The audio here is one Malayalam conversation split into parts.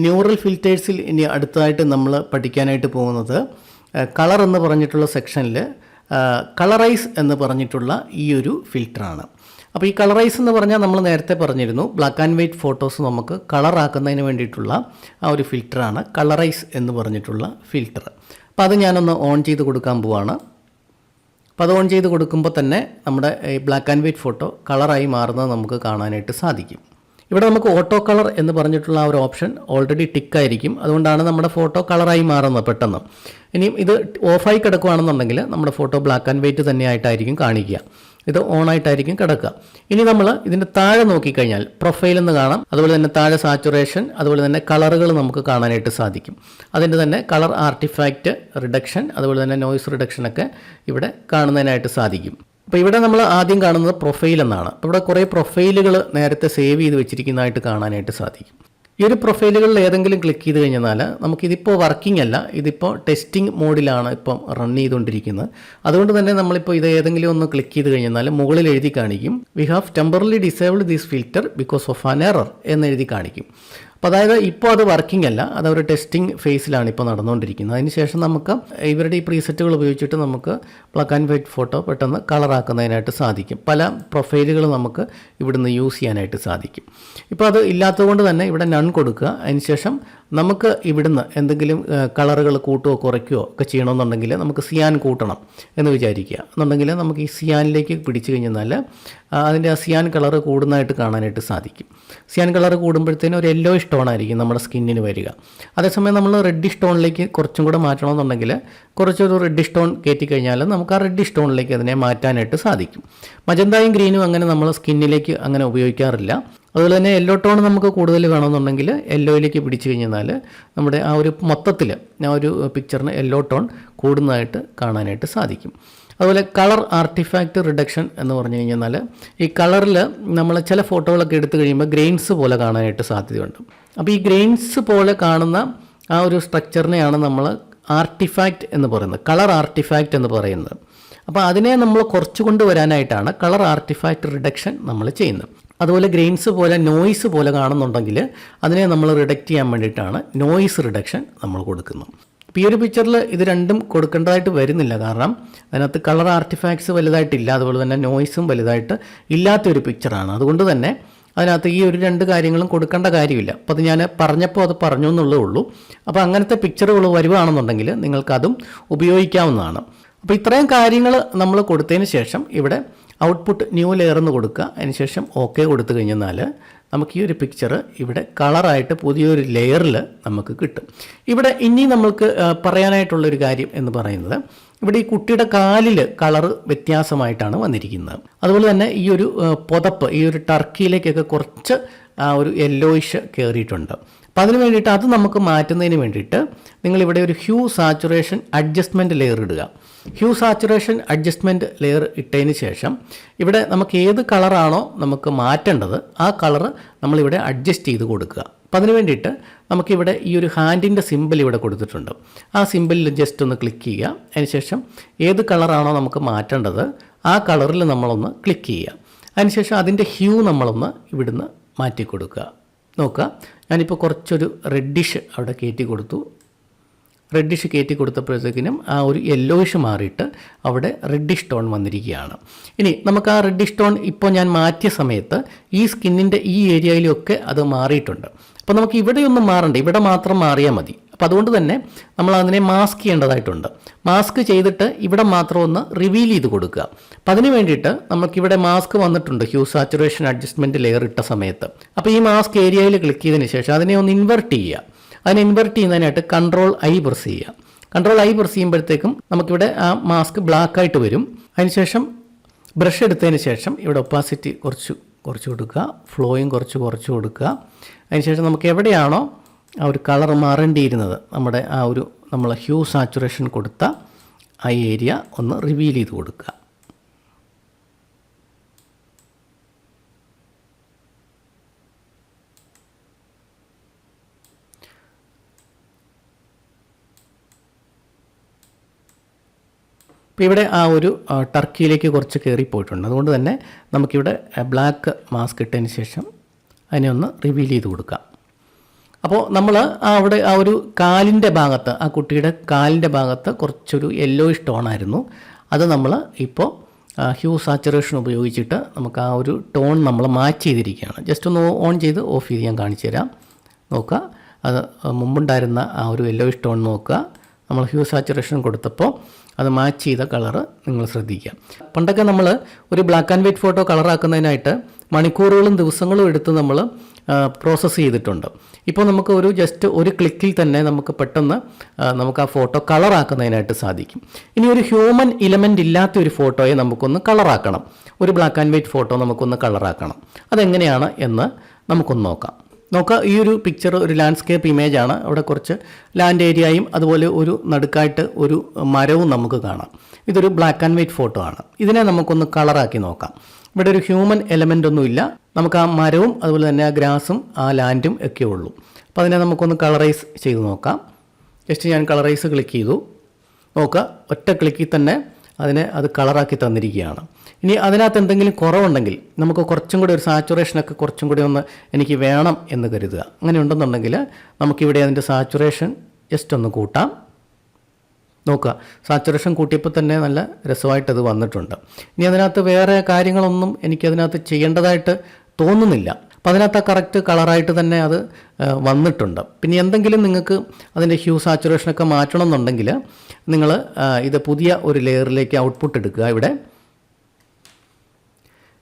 ന്യൂറൽ ഫിൽറ്റേഴ്സിൽ ഇനി അടുത്തതായിട്ട് നമ്മൾ പഠിക്കാനായിട്ട് പോകുന്നത് കളർ എന്ന് പറഞ്ഞിട്ടുള്ള സെക്ഷനിൽ കളറൈസ് എന്ന് പറഞ്ഞിട്ടുള്ള ഈ ഒരു ഫിൽറ്ററാണ്. അപ്പോൾ ഈ കളറൈസ് എന്ന് പറഞ്ഞാൽ നമ്മൾ നേരത്തെ പറഞ്ഞിരുന്നു, ബ്ലാക്ക് ആൻഡ് വൈറ്റ് ഫോട്ടോസ് നമുക്ക് കളറാക്കുന്നതിന് വേണ്ടിയിട്ടുള്ള ആ ഒരു ഫിൽറ്ററാണ് കളറൈസ് എന്ന് പറഞ്ഞിട്ടുള്ള ഫിൽറ്റർ. അപ്പോൾ അത് ഞാനൊന്ന് ഓൺ ചെയ്ത് കൊടുക്കാൻ പോവാണ്. അപ്പോൾ അത് ഓൺ ചെയ്ത് കൊടുക്കുമ്പോൾ തന്നെ നമ്മുടെ ഈ ബ്ലാക്ക് ആൻഡ് വൈറ്റ് ഫോട്ടോ കളറായി മാറുന്നത് നമുക്ക് കാണാനായിട്ട് സാധിക്കും. ഇവിടെ നമുക്ക് ഓട്ടോ കളർ എന്ന് പറഞ്ഞിട്ടുള്ള ആ ഒരു ഓപ്ഷൻ ഓൾറെഡി ടിക്കായിരിക്കും. അതുകൊണ്ടാണ് നമ്മുടെ ഫോട്ടോ കളറായി മാറുന്നത് പെട്ടെന്ന്. ഇനിയും ഇത് ഓഫായി കിടക്കുകയാണെന്നുണ്ടെങ്കിൽ നമ്മുടെ ഫോട്ടോ ബ്ലാക്ക് ആൻഡ് വൈറ്റ് തന്നെയായിട്ടായിരിക്കും കാണിക്കുക. ഇത് ഓണായിട്ടായിരിക്കും കിടക്കുക. ഇനി നമ്മൾ ഇതിൻ്റെ താഴെ നോക്കിക്കഴിഞ്ഞാൽ പ്രൊഫൈൽ എന്ന് കാണാം. അതുപോലെ തന്നെ താഴെ സാച്ചുറേഷൻ, അതുപോലെ തന്നെ കളറുകൾ നമുക്ക് കാണാനായിട്ട് സാധിക്കും. അതിൻ്റെ തന്നെ കളർ ആർട്ടിഫാക്റ്റ് റിഡക്ഷൻ, അതുപോലെ തന്നെ നോയ്സ് റിഡക്ഷനൊക്കെ ഇവിടെ കാണുന്നതിനായിട്ട് സാധിക്കും. അപ്പോൾ ഇവിടെ നമ്മൾ ആദ്യം കാണുന്നത് പ്രൊഫൈൽ എന്നാണ്. അപ്പോൾ ഇവിടെ കുറേ പ്രൊഫൈലുകൾ നേരത്തെ സേവ് ചെയ്ത് വെച്ചിരിക്കുന്നതായിട്ട് കാണാനായിട്ട് സാധിക്കും. ഈ ഒരു പ്രൊഫൈലുകളിൽ ഏതെങ്കിലും ക്ലിക്ക് ചെയ്ത് കഴിഞ്ഞാൽ നമുക്കിതിപ്പോൾ വർക്കിംഗ് അല്ല, ഇതിപ്പോൾ ടെസ്റ്റിംഗ് മോഡിലാണ് ഇപ്പം റൺ ചെയ്തുകൊണ്ടിരിക്കുന്നത്. അതുകൊണ്ട് തന്നെ നമ്മളിപ്പോൾ ഇത് ഏതെങ്കിലും ഒന്ന് ക്ലിക്ക് ചെയ്ത് കഴിഞ്ഞാൽ മുകളിൽ എഴുതി കാണിക്കും we have temporally disabled this filter because of an error എന്ന് എഴുതി കാണിക്കും. അപ്പോൾ അതായത് ഇപ്പോൾ അത് വർക്കിംഗ് അല്ല, അതൊരു ടെസ്റ്റിംഗ് ഫേസിലാണ് ഇപ്പോൾ നടന്നുകൊണ്ടിരിക്കുന്നത്. അതിനുശേഷം നമുക്ക് ഇവരുടെ ഈ പ്രീസെറ്റുകൾ ഉപയോഗിച്ചിട്ട് നമുക്ക് ബ്ലാക്ക് ആൻഡ് വൈറ്റ് ഫോട്ടോ പെട്ടെന്ന് കളറാക്കുന്നതിനായിട്ട് സാധിക്കും. പല പ്രൊഫൈലുകൾ നമുക്ക് ഇവിടുന്ന് യൂസ് ചെയ്യാനായിട്ട് സാധിക്കും. ഇപ്പോൾ അത് ഇല്ലാത്തതുകൊണ്ട് തന്നെ ഇവിടെ നൺ കൊടുക്കുക. അതിനുശേഷം നമുക്ക് ഇവിടുന്ന് എന്തെങ്കിലും കളറുകൾ കൂട്ടുകയോ കുറയ്ക്കുകയോ ഒക്കെ ചെയ്യണമെന്നുണ്ടെങ്കിൽ നമുക്ക് സിയാൻ കൂട്ടണം എന്ന് വിചാരിക്കുക. എന്നുണ്ടെങ്കിൽ നമുക്ക് ഈ സിയാനിലേക്ക് പിടിച്ചു കഴിഞ്ഞാൽ അതിൻ്റെ ആ സിയാൻ കളർ കൂടുന്നതായിട്ട് കാണാനായിട്ട് സാധിക്കും. സിയാൻ കളർ കൂടുമ്പോഴത്തേനും ഒരു യെല്ലോയിഷ് ടോണായിരിക്കും നമ്മുടെ സ്കിന്നിന് വരിക. അതേസമയം നമ്മൾ റെഡിഷ് ടോണിലേക്ക് കുറച്ചും കൂടെ മാറ്റണമെന്നുണ്ടെങ്കിൽ കുറച്ചൊരു റെഡിഷ് ടോൺ കയറ്റി കഴിഞ്ഞാൽ നമുക്ക് ആ റെഡിഷ് ടോണിലേക്ക് അതിനെ മാറ്റാനായിട്ട് സാധിക്കും. മജന്തയും ഗ്രീനും അങ്ങനെ നമ്മൾ സ്കിന്നിലേക്ക് അങ്ങനെ ഉപയോഗിക്കാറില്ല. അതുപോലെ തന്നെ യെല്ലോ ടോൺ നമുക്ക് കൂടുതൽ വേണമെന്നുണ്ടെങ്കിൽ യെല്ലോയിലേക്ക് പിടിച്ചു കഴിഞ്ഞാൽ നമ്മുടെ ആ ഒരു മൊത്തത്തിൽ ആ ഒരു പിക്ചറിന് യെല്ലോ ടോൺ കൂടുന്നതായിട്ട് കാണാനായിട്ട് സാധിക്കും. അതുപോലെ കളർ ആർട്ടിഫാക്റ്റ് റിഡക്ഷൻ എന്ന് പറഞ്ഞു കഴിഞ്ഞാൽ ഈ കളറിൽ നമ്മൾ ചില ഫോട്ടോകളൊക്കെ എടുത്തു കഴിയുമ്പോൾ ഗ്രെയിൻസ് പോലെ കാണാനായിട്ട് സാധ്യതയുണ്ട്. അപ്പോൾ ഈ ഗ്രെയിൻസ് പോലെ കാണുന്ന ആ ഒരു സ്ട്രക്ചറിനെയാണ് നമ്മൾ ആർട്ടിഫാക്റ്റ് എന്ന് പറയുന്നത്, കളർ ആർട്ടിഫാക്റ്റ് എന്ന് പറയുന്നത്. അപ്പോൾ അതിനെ നമ്മൾ കുറച്ച് കൊണ്ടുവരാനായിട്ടാണ് കളർ ആർട്ടിഫാക്റ്റ് റിഡക്ഷൻ നമ്മൾ ചെയ്യുന്നത്. അതുപോലെ ഗ്രെയിൻസ് പോലെ നോയ്സ് പോലെ കാണുന്നുണ്ടെങ്കിൽ അതിനെ നമ്മൾ റിഡക്റ്റ് ചെയ്യാൻ വേണ്ടിയിട്ടാണ് നോയ്സ് റിഡക്ഷൻ നമ്മൾ കൊടുക്കുന്നത്. ഇപ്പോൾ ഈ ഒരു പിക്ചറിൽ ഇത് രണ്ടും കൊടുക്കേണ്ടതായിട്ട് വരുന്നില്ല, കാരണം അതിനകത്ത് കളർ ആർട്ടിഫാക്ട്സ് വലുതായിട്ടില്ല, അതുപോലെ തന്നെ നോയ്സും വലുതായിട്ട് ഇല്ലാത്തൊരു പിക്ചറാണ്. അതുകൊണ്ട് തന്നെ അതിനകത്ത് ഈ ഒരു രണ്ട് കാര്യങ്ങളും കൊടുക്കേണ്ട കാര്യമില്ല. അപ്പോൾ അത് ഞാൻ പറഞ്ഞപ്പോൾ അത് പറഞ്ഞു എന്നുള്ളേ ഉള്ളൂ. അപ്പോൾ അങ്ങനത്തെ പിക്ചറുകൾ വരുവാണെന്നുണ്ടെങ്കിൽ നിങ്ങൾക്കതും ഉപയോഗിക്കാവുന്നതാണ്. അപ്പോൾ ഇത്രയും കാര്യങ്ങൾ നമ്മൾ കൊടുത്തതിന് ശേഷം ഇവിടെ ഔട്ട്പുട്ട് ന്യൂ ലെയർ എന്ന് കൊടുക്കുക. അതിനുശേഷം ഓക്കെ കൊടുത്തു കഴിഞ്ഞാൽ നമുക്ക് ഈ ഒരു പിക്ചർ ഇവിടെ കളറായിട്ട് പുതിയൊരു ലെയറിൽ നമുക്ക് കിട്ടും. ഇവിടെ ഇനി നമ്മൾക്ക് പറയാനായിട്ടുള്ളൊരു കാര്യം എന്ന് പറയുന്നത്, ഇവിടെ ഈ കുട്ടിയുടെ കാലിൽ കളറ് വ്യത്യാസമായിട്ടാണ് വന്നിരിക്കുന്നത്. അതുപോലെ തന്നെ ഈ ഒരു പുതപ്പ്, ഈ ഒരു ടർക്കിയിലേക്കൊക്കെ കുറച്ച് ഒരു യെല്ലോയിഷ് കയറിയിട്ടുണ്ട്. അപ്പോൾ അതിന് വേണ്ടിയിട്ട് അത് നമുക്ക് മാറ്റുന്നതിന് വേണ്ടിയിട്ട് നിങ്ങളിവിടെ ഒരു ഹ്യൂ സാച്ചുറേഷൻ അഡ്ജസ്റ്റ്മെൻറ്റ് ലെയർ ഇടുക. ഹ്യൂ സാച്ചുറേഷൻ അഡ്ജസ്റ്റ്മെൻറ്റ് ലെയർ ഇട്ടതിന് ശേഷം ഇവിടെ നമുക്ക് ഏത് കളറാണോ നമുക്ക് മാറ്റേണ്ടത് ആ കളറ് നമ്മളിവിടെ അഡ്ജസ്റ്റ് ചെയ്ത് കൊടുക്കുക. അപ്പോൾ അതിന് വേണ്ടിയിട്ട് നമുക്കിവിടെ ഈ ഒരു ഹാൻഡിൻ്റെ സിമ്പിൾ ഇവിടെ കൊടുത്തിട്ടുണ്ട്. ആ സിമ്പിളിൽ ജസ്റ്റ് ഒന്ന് ക്ലിക്ക് ചെയ്യുക. അതിനുശേഷം ഏത് കളറാണോ നമുക്ക് മാറ്റേണ്ടത് ആ കളറിൽ നമ്മളൊന്ന് ക്ലിക്ക് ചെയ്യുക. അതിനുശേഷം അതിൻ്റെ ഹ്യൂ നമ്മളൊന്ന് ഇവിടുന്ന് മാറ്റി കൊടുക്കുക. നോക്കുക, ഞാനിപ്പോൾ കുറച്ചൊരു റെഡിഷ് അവിടെ കയറ്റി കൊടുത്തു. റെഡിഷ് കയറ്റി കൊടുത്തപ്പോഴത്തേക്കിനും ആ ഒരു യെല്ലോയിഷ് മാറിയിട്ട് അവിടെ റെഡിഷ് ടോൺ വന്നിരിക്കുകയാണ്. ഇനി നമുക്ക് ആ റെഡിഷ് ടോൺ ഇപ്പോൾ ഞാൻ മാറ്റിയ സമയത്ത് ഈ സ്കിന്നിൻ്റെ ഈ ഏരിയയിലൊക്കെ അത് മാറിയിട്ടുണ്ട്. അപ്പോൾ നമുക്ക് ഇവിടെയൊന്നും മാറണ്ട, ഇവിടെ മാത്രം മാറിയാൽ മതി. അപ്പോൾ അതുകൊണ്ട് തന്നെ നമ്മൾ അതിനെ മാസ്ക് ചെയ്യേണ്ടതായിട്ടുണ്ട്. മാസ്ക് ചെയ്തിട്ട് ഇവിടെ മാത്രം ഒന്ന് റിവീൽ ചെയ്ത് കൊടുക്കുക. അപ്പോൾ അതിന് വേണ്ടിയിട്ട് നമുക്കിവിടെ മാസ്ക് വന്നിട്ടുണ്ട് ഹ്യൂ സാച്ചുറേഷൻ അഡ്ജസ്റ്റ്മെൻറ്റ് ലെയർ ഇട്ട സമയത്ത്. അപ്പോൾ ഈ മാസ്ക് ഏരിയയിൽ ക്ലിക്ക് ചെയ്തതിന് ശേഷം അതിനെ ഒന്ന് ഇൻവെർട്ട് ചെയ്യുക. അതിനെ ഇൻവെർട്ട് ചെയ്യുന്നതിനായിട്ട് കൺട്രോൾ ഐ പ്രസ് ചെയ്യുക. കൺട്രോൾ ഐ പ്രസ് ചെയ്യുമ്പോഴത്തേക്കും നമുക്കിവിടെ ആ മാസ്ക് ബ്ലാക്കായിട്ട് വരും. അതിനുശേഷം ബ്രഷ് എടുത്തതിന് ശേഷം ഇവിടെ ഒപ്പാസിറ്റി കുറച്ച് കൊടുക്കുക, ഫ്ലോയും കുറച്ച് കൊടുക്കുക. അതിനുശേഷം നമുക്ക് എവിടെയാണോ ആ ഒരു കളർ മാറേണ്ടിയിരുന്നത് നമ്മുടെ ആ ഒരു നമ്മൾ ഹ്യൂ സാച്ചുറേഷൻ കൊടുത്ത ആ ഏരിയ ഒന്ന് റിവീൽ ചെയ്ത് കൊടുക്കുക. ഇപ്പോൾ ഇവിടെ ആ ഒരു ടർക്കിയിലേക്ക് കുറച്ച് കയറിപ്പോയിട്ടുണ്ട്. അതുകൊണ്ട് തന്നെ നമുക്കിവിടെ ബ്ലാക്ക് മാസ്ക് ഇട്ടതിന് ശേഷം അതിനെ ഒന്ന് റിവീൽ ചെയ്ത് കൊടുക്കാം. അപ്പോൾ നമ്മൾ അവിടെ ആ ഒരു കാലിൻ്റെ ഭാഗത്ത്, ആ കുട്ടിയുടെ കാലിൻ്റെ ഭാഗത്ത് കുറച്ചൊരു യെല്ലോയിഷ് ടോണായിരുന്നു. അത് നമ്മൾ ഇപ്പോൾ ഹ്യൂ സാച്ചുറേഷൻ ഉപയോഗിച്ചിട്ട് നമുക്ക് ആ ഒരു ടോൺ നമ്മൾ മാച്ച് ചെയ്തിരിക്കുകയാണ്. ജസ്റ്റ് ഒന്ന് ഓൺ ചെയ്ത് ഓഫ് ചെയ്ത് ഞാൻ കാണിച്ചു തരാം. നോക്കുക, അത് മുമ്പുണ്ടായിരുന്ന ആ ഒരു യെല്ലോയിഷ് ടോൺ നോക്കുക. നമ്മൾ ഹ്യൂ സാച്ചുറേഷൻ കൊടുത്തപ്പോൾ അത് മാച്ച് ചെയ്ത കളറ് നിങ്ങൾ ശ്രദ്ധിക്കുക. പണ്ടൊക്കെ നമ്മൾ ഒരു ബ്ലാക്ക് ആൻഡ് വൈറ്റ് ഫോട്ടോ കളറാക്കുന്നതിനായിട്ട് മണിക്കൂറുകളും ദിവസങ്ങളും എടുത്ത് നമ്മൾ പ്രോസസ്സ് ചെയ്തിട്ടുണ്ട്. ഇപ്പോൾ നമുക്ക് ജസ്റ്റ് ഒരു ക്ലിക്കിൽ തന്നെ നമുക്ക് പെട്ടെന്ന് നമുക്ക് ആ ഫോട്ടോ കളറാക്കുന്നതിനായിട്ട് സാധിക്കും. ഇനി ഒരു ഹ്യൂമൻ ഇലമെൻ്റ് ഇല്ലാത്ത ഒരു ഫോട്ടോയെ നമുക്കൊന്ന് കളറാക്കണം. ഒരു ബ്ലാക്ക് ആൻഡ് വൈറ്റ് ഫോട്ടോ നമുക്കൊന്ന് കളറാക്കണം. അതെങ്ങനെയാണ് എന്ന് നമുക്കൊന്ന് നോക്കാം. ഈ ഒരു പിക്ചർ ഒരു ലാൻഡ്സ്കേപ്പ് ഇമേജാണ്. അവിടെ കുറച്ച് ലാൻഡ് ഏരിയയും അതുപോലെ ഒരു നടുക്കായിട്ട് ഒരു മരവും നമുക്ക് കാണാം. ഇതൊരു ബ്ലാക്ക് ആൻഡ് വൈറ്റ് ഫോട്ടോ ആണ്. ഇതിനെ നമുക്കൊന്ന് കളറാക്കി നോക്കാം. ഇവിടെ ഒരു ഹ്യൂമൻ എലമെൻ്റ് ഒന്നുമില്ല. നമുക്ക് ആ മരവും അതുപോലെ തന്നെ ആ ഗ്രാസും ആ ലാൻഡും ഒക്കെ ഉള്ളൂ. അപ്പോൾ അതിനെ നമുക്കൊന്ന് കളറൈസ് ചെയ്ത് നോക്കാം. ജസ്റ്റ് ഞാൻ കളറൈസ് ക്ലിക്ക് ചെയ്തു. ഒറ്റ ക്ലിക്കിൽ തന്നെ അത് കളറാക്കി തന്നിരിക്കുകയാണ്. ഇനി അതിനകത്ത് എന്തെങ്കിലും കുറവുണ്ടെങ്കിൽ നമുക്ക് കുറച്ചും കൂടി ഒരു സാച്ചുറേഷനൊക്കെ കുറച്ചും കൂടി എനിക്ക് വേണം എന്ന് കരുതുക. അങ്ങനെ ഉണ്ടെന്നുണ്ടെങ്കിൽ നമുക്കിവിടെ അതിൻ്റെ സാച്ചുറേഷൻ ജസ്റ്റ് ഒന്ന് കൂട്ടാം. സാച്ചുറേഷൻ കൂട്ടിയപ്പോൾ തന്നെ നല്ല രസമായിട്ടത് വന്നിട്ടുണ്ട്. ഇനി അതിനകത്ത് വേറെ കാര്യങ്ങളൊന്നും എനിക്കതിനകത്ത് ചെയ്യേണ്ടതായിട്ട് തോന്നുന്നില്ല. അപ്പോൾ അതിനകത്ത് കറക്റ്റ് കളറായിട്ട് തന്നെ അത് വന്നിട്ടുണ്ട്. പിന്നെ എന്തെങ്കിലും നിങ്ങൾക്ക് അതിൻ്റെ ഹ്യൂ സാച്ചുറേഷനൊക്കെ മാറ്റണം എന്നുണ്ടെങ്കിൽ നിങ്ങൾ ഇത് പുതിയ ഒരു ലെയറിലേക്ക് ഔട്ട്പുട്ട് എടുക്കുക.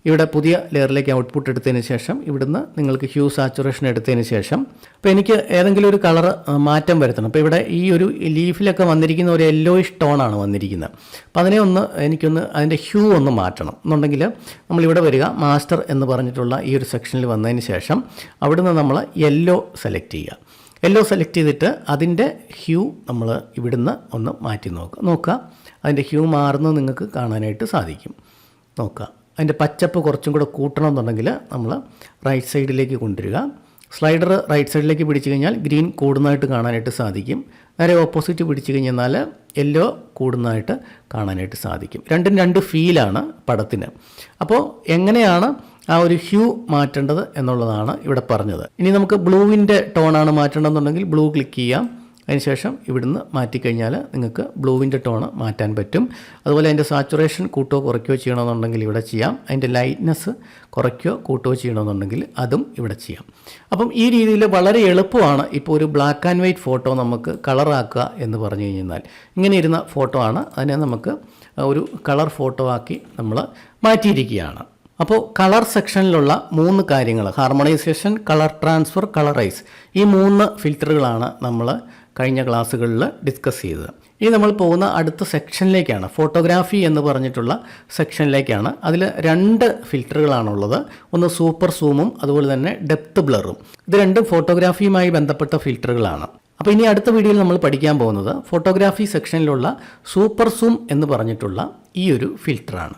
ഇവിടെ പുതിയ ലെയറിലേക്ക് ഔട്ട്പുട്ട് എടുത്തതിന് ശേഷം ഇവിടുന്ന് നിങ്ങൾക്ക് ഹ്യൂ സാച്ചുറേഷൻ എടുത്തതിന് ശേഷം ഇപ്പോൾ എനിക്ക് ഏതെങ്കിലും ഒരു കളർ മാറ്റം വരുത്തണം. അപ്പോൾ ഇവിടെ ഈ ഒരു ലീഫിലൊക്കെ വന്നിരിക്കുന്ന ഒരു യെല്ലോയിഷ് ടോണാണ് വന്നിരിക്കുന്നത്. അപ്പോൾ എനിക്കൊന്ന് അതിൻ്റെ ഹ്യൂ ഒന്ന് മാറ്റണം എന്നുണ്ടെങ്കിൽ നമ്മളിവിടെ വരിക, മാസ്റ്റർ എന്ന് പറഞ്ഞിട്ടുള്ള ഈ ഒരു സെക്ഷനിൽ വന്നതിന് ശേഷം അവിടുന്ന് നമ്മൾ യെല്ലോ സെലക്ട് ചെയ്യുക. യെല്ലോ സെലക്ട് ചെയ്തിട്ട് അതിൻ്റെ ഹ്യൂ നമ്മൾ ഇവിടുന്ന് ഒന്ന് മാറ്റി നോക്കുക. അതിൻ്റെ ഹ്യൂ മാറുന്നത് നിങ്ങൾക്ക് കാണാനായിട്ട് സാധിക്കും. അതിൻ്റെ പച്ചപ്പ് കുറച്ചും കൂടെ കൂട്ടണമെന്നുണ്ടെങ്കിൽ നമ്മൾ റൈറ്റ് സൈഡിലേക്ക് കൊണ്ടുവരിക. സ്ലൈഡർ റൈറ്റ് സൈഡിലേക്ക് പിടിച്ചു കഴിഞ്ഞാൽ ഗ്രീൻ കൂടുന്നതായിട്ട് കാണാനായിട്ട് സാധിക്കും. നേരെ ഓപ്പോസിറ്റ് പിടിച്ചു കഴിഞ്ഞാൽ യെല്ലോ കൂടുന്നതായിട്ട് കാണാനായിട്ട് സാധിക്കും. രണ്ടും രണ്ട് ഫീലാണ് പടത്തിന്. അപ്പോൾ എങ്ങനെയാണ് ആ ഒരു ഹ്യൂ മാറ്റേണ്ടത് എന്നുള്ളതാണ് ഇവിടെ പറഞ്ഞത്. ഇനി നമുക്ക് ബ്ലൂവിൻ്റെ ടോണാണ് മാറ്റേണ്ടതെന്നുണ്ടെങ്കിൽ ബ്ലൂ ക്ലിക്ക് ചെയ്യാം. അതിനുശേഷം ഇവിടുന്ന് മാറ്റിക്കഴിഞ്ഞാൽ നിങ്ങൾക്ക് ബ്ലൂവിൻ്റെ ടോണ് മാറ്റാൻ പറ്റും. അതുപോലെ അതിൻ്റെ സാച്ചുറേഷൻ കൂട്ടുകയോ കുറയ്ക്കുകയോ ചെയ്യണമെന്നുണ്ടെങ്കിൽ ഇവിടെ ചെയ്യാം. അതിൻ്റെ ലൈറ്റ്നെസ് കുറയ്ക്കുകയോ കൂട്ടുകയോ ചെയ്യണമെന്നുണ്ടെങ്കിൽ അതും ഇവിടെ ചെയ്യാം. അപ്പം ഈ രീതിയിൽ വളരെ എളുപ്പമാണ് ഇപ്പോൾ ഒരു ബ്ലാക്ക് ആൻഡ് വൈറ്റ് ഫോട്ടോ നമുക്ക് കളറാക്കുക എന്ന് പറഞ്ഞു കഴിഞ്ഞാൽ. ഇങ്ങനെ ഇരുന്ന ഫോട്ടോ ആണ്, അതിനെ നമുക്ക് ഒരു കളർ ഫോട്ടോ ആക്കി നമ്മൾ മാറ്റിയിരിക്കുകയാണ്. അപ്പോൾ കളർ സെക്ഷനിലുള്ള 3 കാര്യങ്ങൾ, ഹാർമണൈസേഷൻ, കളർ ട്രാൻസ്ഫർ, കളറൈസ്, ഈ 3 ഫിൽറ്ററുകളാണ് നമ്മൾ കഴിഞ്ഞ ക്ലാസ്സുകളിൽ ഡിസ്കസ് ചെയ്തത്. ഇനി നമ്മൾ പോകുന്ന അടുത്ത സെക്ഷനിലേക്കാണ്, ഫോട്ടോഗ്രാഫി എന്ന് പറഞ്ഞിട്ടുള്ള സെക്ഷനിലേക്കാണ്. അതിൽ 2 ഫിൽറ്ററുകളാണുള്ളത്. ഒന്ന് സൂപ്പർ സൂമും അതുപോലെ തന്നെ ഡെപ്ത് ബ്ലറും. ഇത് രണ്ടും ഫോട്ടോഗ്രാഫിയുമായി ബന്ധപ്പെട്ട ഫിൽറ്ററുകളാണ്. അപ്പോൾ ഇനി അടുത്ത വീഡിയോയിൽ നമ്മൾ പഠിക്കാൻ പോകുന്നത് ഫോട്ടോഗ്രാഫി സെക്ഷനിലുള്ള സൂപ്പർ സൂം എന്ന് പറഞ്ഞിട്ടുള്ള ഈ ഒരു ഫിൽറ്ററാണ്.